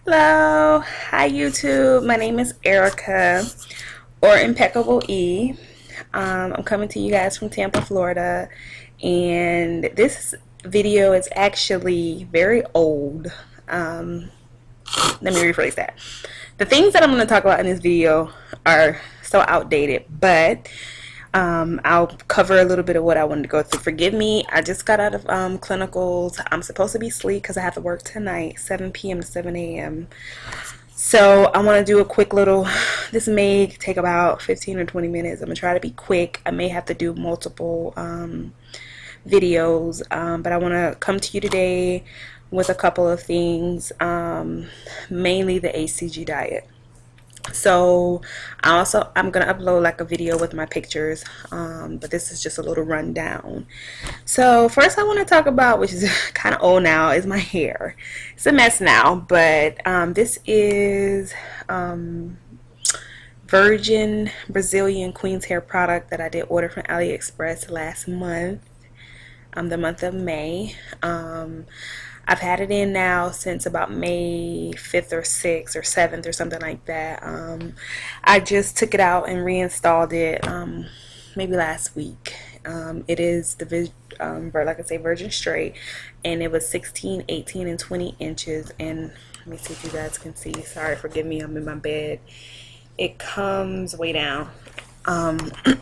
Hello, hi YouTube. My name is Erica or Impeccable E. I'm coming to you guys from Tampa, Florida, and this video is actually very old. Let me rephrase that. The things that I'm going to talk about in this video are so outdated, but I'll cover a little bit of what I wanted to go through. Forgive me, I just got out of clinicals. I'm supposed to be asleep because I have to work tonight, 7 p.m. to 7 a.m. So I want to do a quick little, this may take about 15 or 20 minutes. I'm going to try to be quick. I may have to do multiple videos, but I want to come to you today with a couple of things, mainly the HCG diet. So I'm gonna upload like a video with my pictures, but this is just a little rundown. So first I want to talk about, which is kind of old now, is my hair. It's a mess now, but this is Virgin Brazilian Queen's Hair product that I did order from AliExpress last month, the month of May. I've had it in now since about May 5th or 6th or 7th or something like that. I just took it out and reinstalled it maybe last week. It is the like I say, Virgin Straight, and it was 16, 18, and 20 inches. And let me see if you guys can see. Sorry, forgive me, I'm in my bed. It comes way down.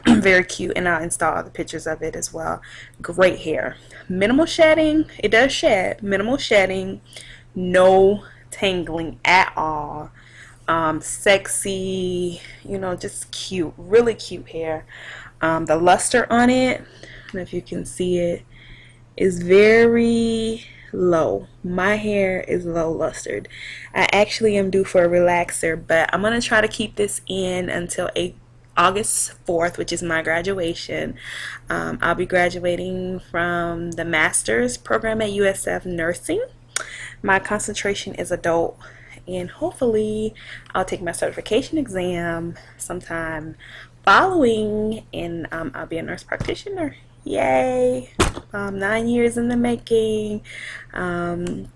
Very cute, and I'll install the pictures of it as well. Great hair, minimal shedding. It does shed, minimal shedding, no tangling at all. Sexy, just cute, really cute hair. The luster on it, I don't know if you can see it, is very low. My hair is low lustered. I actually am due for a relaxer, but I'm gonna try to keep this in until August 4th, which is my graduation. I'll be graduating from the master's program at USF Nursing. My concentration is adult, and hopefully I'll take my certification exam sometime following, and I'll be a nurse practitioner. Yay! 9 years in the making. And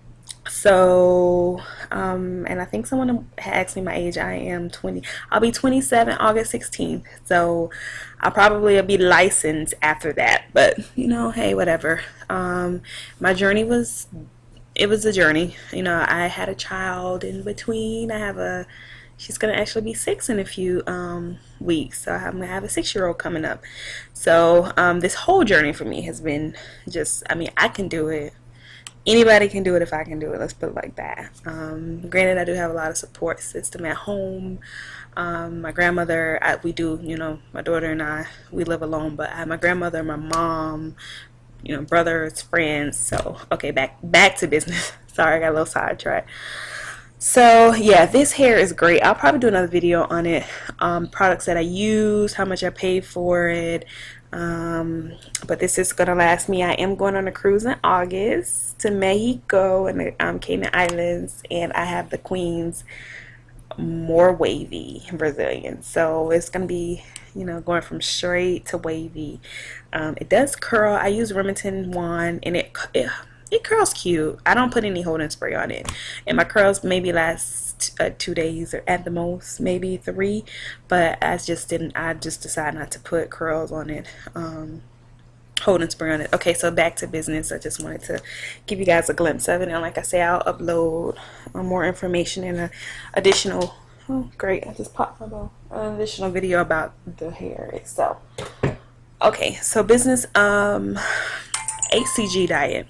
I think someone had asked me my age. I am 20. I'll be 27 August 16th. So I'll probably be licensed after that. But, hey, whatever. My journey was, it was a journey. I had a child in between. She's going to actually be 6 in a few weeks. So I'm going to have a 6-year-old coming up. So this whole journey for me has been I can do it. Anybody can do it if I can do it. Let's put it like that. Granted, I do have a lot of support system at home. My grandmother, my daughter and I, we live alone, but I have my grandmother, my mom, brothers, friends. So, okay, back to business. Sorry, I got a little sidetracked. So, yeah, this hair is great. I'll probably do another video on it. Products that I use, how much I paid for it. But this is gonna last me. I am going on a cruise in August to Mexico and the Cayman Islands, and I have the Queen's more wavy Brazilian, so it's gonna be going from straight to wavy. It does curl. I use Remington wand, and it curls cute. I don't put any holding spray on it, and my curls maybe last 2 days or at the most maybe 3, but I just decided not to put curls on it, holding spray on it. Okay, so back to business. I just wanted to give you guys a glimpse of it, and like I say, I'll upload more information in an additional great, I just popped my ball, an additional video about the hair itself. Okay, so business, HCG diet.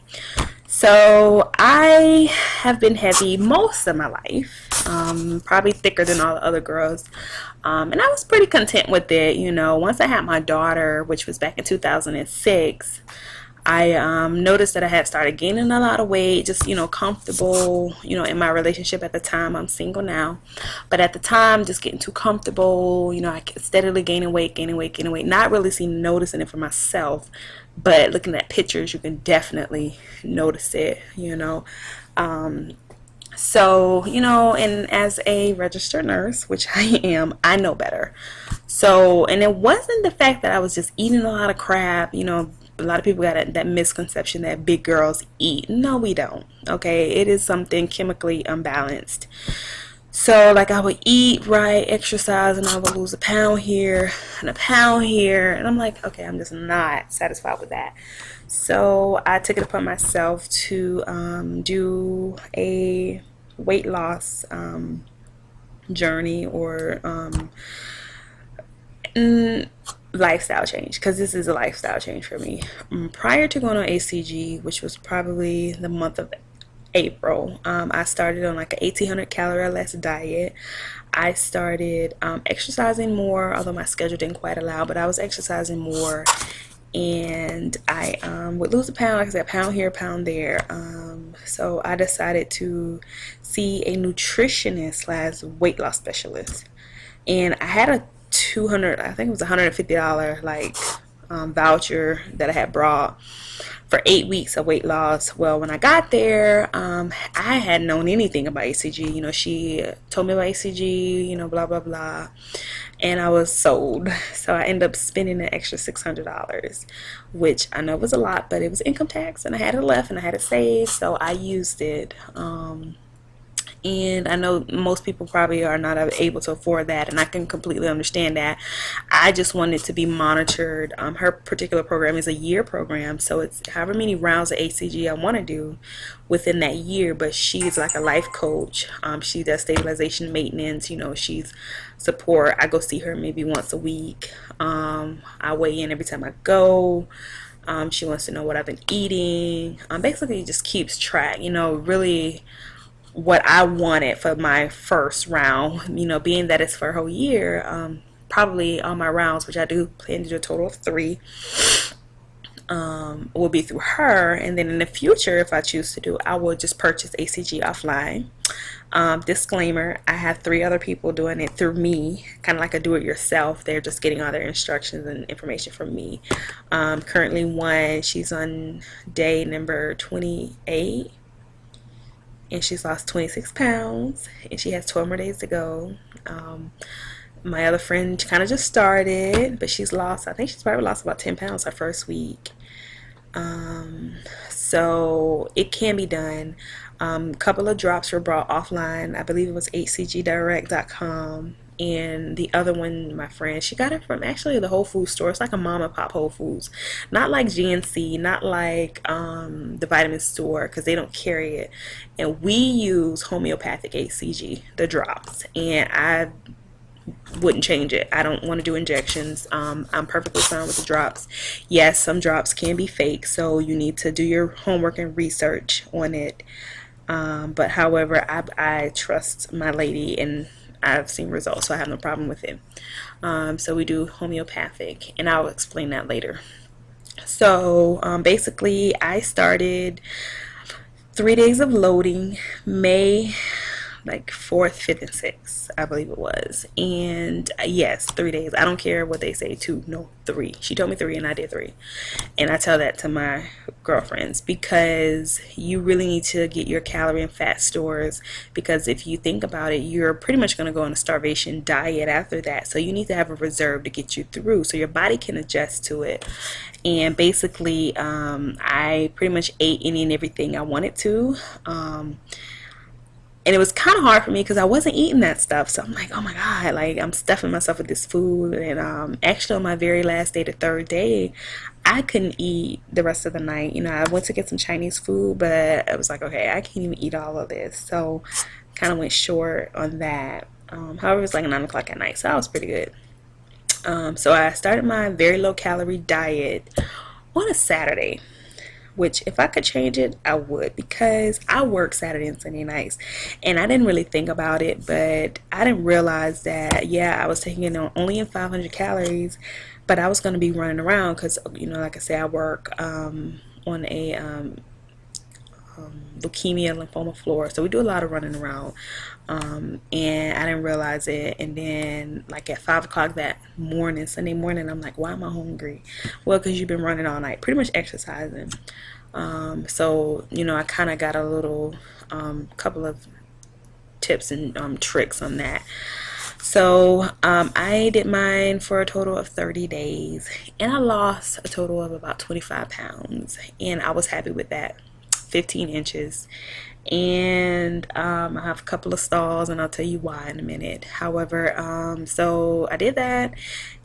So I have been heavy most of my life, probably thicker than all the other girls, and I was pretty content with it. Once I had my daughter, which was back in 2006, I noticed that I had started gaining a lot of weight, just comfortable, in my relationship at the time. I'm single now, but at the time, just getting too comfortable. I kept steadily gaining weight, not really noticing it for myself, but looking at pictures, you can definitely notice it. So, and as a registered nurse, which I am, I know better. So, and it wasn't the fact that I was just eating a lot of crap, A lot of people got that misconception that big girls eat. No, we don't. Okay, it is something chemically unbalanced. So like I would eat right, exercise, and I would lose a pound here and a pound here, and I'm like, okay, I'm just not satisfied with that. So I took it upon myself to do a weight loss journey, or lifestyle change, because this is a lifestyle change for me. Prior to going on ACG, which was probably the month of April, I started on like an 1800 calorie or less diet. I started exercising more, although my schedule didn't quite allow, but I was exercising more, and I would lose a pound, like I said, a pound here, a pound there. So I decided to see a nutritionist slash weight loss specialist, and I had a 200, I think it was $150 like voucher that I had brought for 8 weeks of weight loss. Well, when I got there, I hadn't known anything about ACG. You know, she told me about ACG, you know, blah blah blah, and I was sold. So I ended up spending an extra $600, which I know was a lot, but it was income tax, and I had it left, and I had it saved, so I used it. And I know most people probably are not able to afford that, and I can completely understand that. I just wanted to be monitored. Her particular program is a year program, so it's however many rounds of ACG I want to do within that year, but she's like a life coach. She does stabilization, maintenance, you know, she's support. I go see her maybe once a week. I weigh in every time I go. She wants to know what I've been eating. Basically just keeps track, you know, really what I wanted for my first round, you know, being that it's for a whole year. Probably all my rounds, which I do plan to do a total of 3, will be through her. And then in the future, if I choose to do, I will just purchase ACG offline. Disclaimer, I have 3 other people doing it through me, kind of like a do-it-yourself. They're just getting all their instructions and information from me. Currently one, she's on day number 28, and she's lost 26 pounds, and she has 12 more days to go. My other friend kind of just started, but she's lost, I think she's probably lost about 10 pounds her first week. So it can be done. A couple of drops were brought offline. I believe it was hcgdirect.com. And the other one, my friend, she got it from actually the Whole Foods store. It's like a mom and pop Whole Foods, not like GNC, not like the vitamin store, because they don't carry it. And we use homeopathic ACG, the drops, and I wouldn't change it. I don't want to do injections. I'm perfectly fine with the drops. Yes, some drops can be fake, so you need to do your homework and research on it. But however, I trust my lady, and I've seen results, so I have no problem with it. So we do homeopathic, and I'll explain that later. So basically, I started 3 days of loading, May like 4th, 5th, and 6th, I believe it was. And yes, 3 days. I don't care what they say, 2, no, 3. She told me 3, and I did 3. And I tell that to my girlfriends, because you really need to get your calorie and fat stores, because if you think about it, you're pretty much going to go on a starvation diet after that. So you need to have a reserve to get you through, so your body can adjust to it. And basically, I pretty much ate any and everything I wanted to. And it was kind of hard for me because I wasn't eating that stuff. So I'm like, oh my God, like I'm stuffing myself with this food. And actually on my very last day, the 3rd day, I couldn't eat the rest of the night. You know, I went to get some Chinese food, but I was like, okay, I can't even eat all of this. So kind of went short on that. However, it was like 9 o'clock at night, so that was pretty good. So I started my very low calorie diet on a Saturday, which if I could change it, I would, because I work Saturday and Sunday nights, and I didn't really think about it, but I didn't realize that, yeah, I was taking it on only in 500 calories, but I was going to be running around because, you know, like I say, I work on a leukemia lymphoma floor, so we do a lot of running around, and I didn't realize it. And then like at 5 o'clock that morning, Sunday morning, I'm like, why am I hungry? Well, because you've been running all night, pretty much exercising. So you know, I kind of got a little couple of tips and tricks on that. So I did mine for a total of 30 days, and I lost a total of about 25 pounds, and I was happy with that. 15 inches. And I have a couple of stalls, and I'll tell you why in a minute. However, so I did that,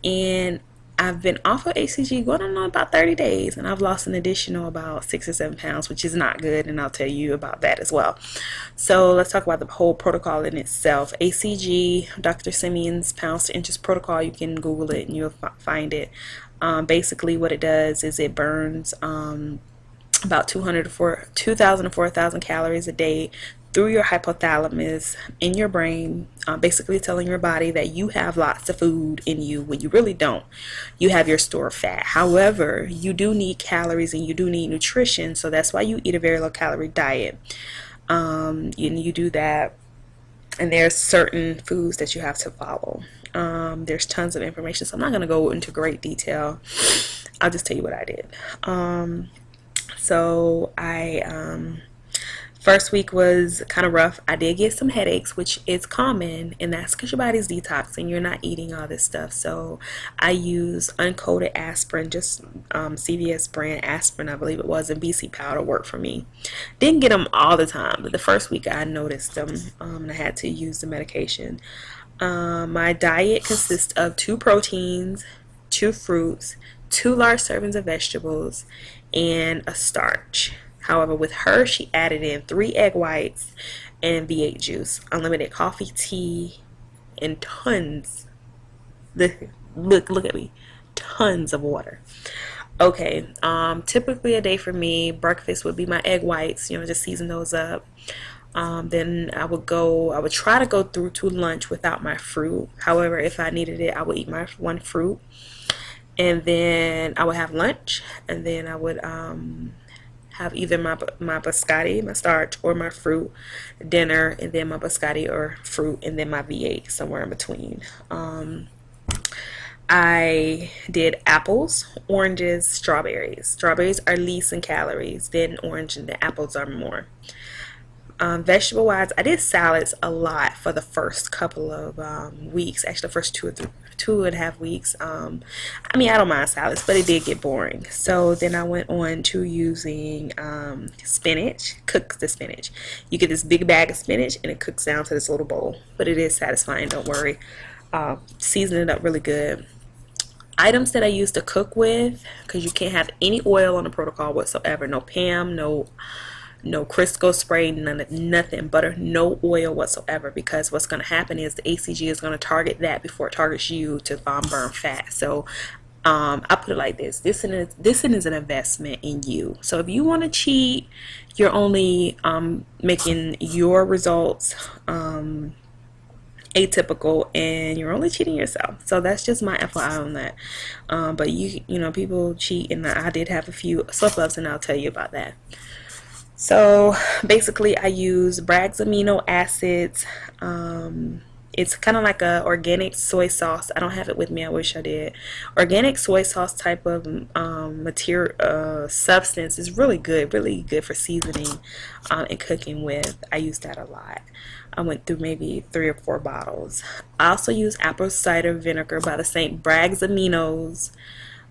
and I've been off of HCG going on about 30 days, and I've lost an additional about 6 or 7 pounds, which is not good, and I'll tell you about that as well. So let's talk about the whole protocol in itself. HCG, Dr. Simeon's pounds to inches protocol. You can Google it and you'll find it. Basically, what it does is it burns about 2,000 to 4,000 calories a day through your hypothalamus in your brain, basically telling your body that you have lots of food in you when you really don't. You have your store of fat. However, you do need calories and you do need nutrition, so that's why you eat a very low calorie diet. You do that, and there's certain foods that you have to follow. There's tons of information, so I'm not going to go into great detail. I'll just tell you what I did. So first week was kind of rough. I did get some headaches, which is common, and that's because your body's detoxing. You're not eating all this stuff. So I use uncoated aspirin, just CVS brand aspirin, I believe it was, and BC powder worked for me. Didn't get them all the time, but the first week I noticed them, and I had to use the medication. My diet consists of 2 proteins, 2 fruits, 2 large servings of vegetables, and a starch. However, with her, she added in 3 egg whites and V8 juice, unlimited coffee, tea, and tons. Look at me, tons of water. Okay, typically a day for me, breakfast would be my egg whites. Just season those up. Then I would try to go through to lunch without my fruit. However, if I needed it, I would eat my 1 fruit. And then I would have lunch, and then I would have either my biscotti, my starch, or my fruit, dinner, and then my biscotti or fruit, and then my V8 somewhere in between. I did apples, oranges, strawberries. Strawberries are least in calories, then orange and the apples are more. Vegetable wise, I did salads a lot for the first couple of weeks, actually the first 2.5 weeks. I don't mind salads, but it did get boring. So then I went on to using spinach, cook the spinach. You get this big bag of spinach and it cooks down to this little bowl, but it is satisfying, don't worry. Season it up really good. Items that I use to cook with, because you can't have any oil on the protocol whatsoever. No Pam, no Crisco spray, nothing, butter, no oil whatsoever, because what's going to happen is the HCG is going to target that before it targets you to burn fat. So I put it like this: this is an investment in you. So if you want to cheat, you're only making your results atypical, and you're only cheating yourself. So that's just my FYI on that. But people cheat, and I did have a few slip-ups, and I'll tell you about that. So basically I use Bragg's amino acids. It's kind of like a organic soy sauce. I don't have it with me, I wish I did. Organic soy sauce type of substance is really good for seasoning and cooking with. I use that a lot. I went through maybe 3 or 4 bottles. I also use apple cider vinegar by the same Bragg's Aminos.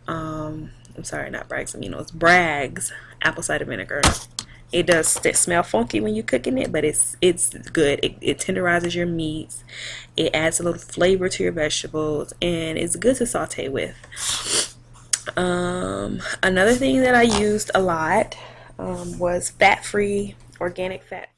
I'm sorry, not Bragg's Aminos, Bragg's apple cider vinegar. It does smell funky when you're cooking it, but it's good. It tenderizes your meats. It adds a little flavor to your vegetables, and it's good to saute with. Another thing that I used a lot was fat-free, organic fat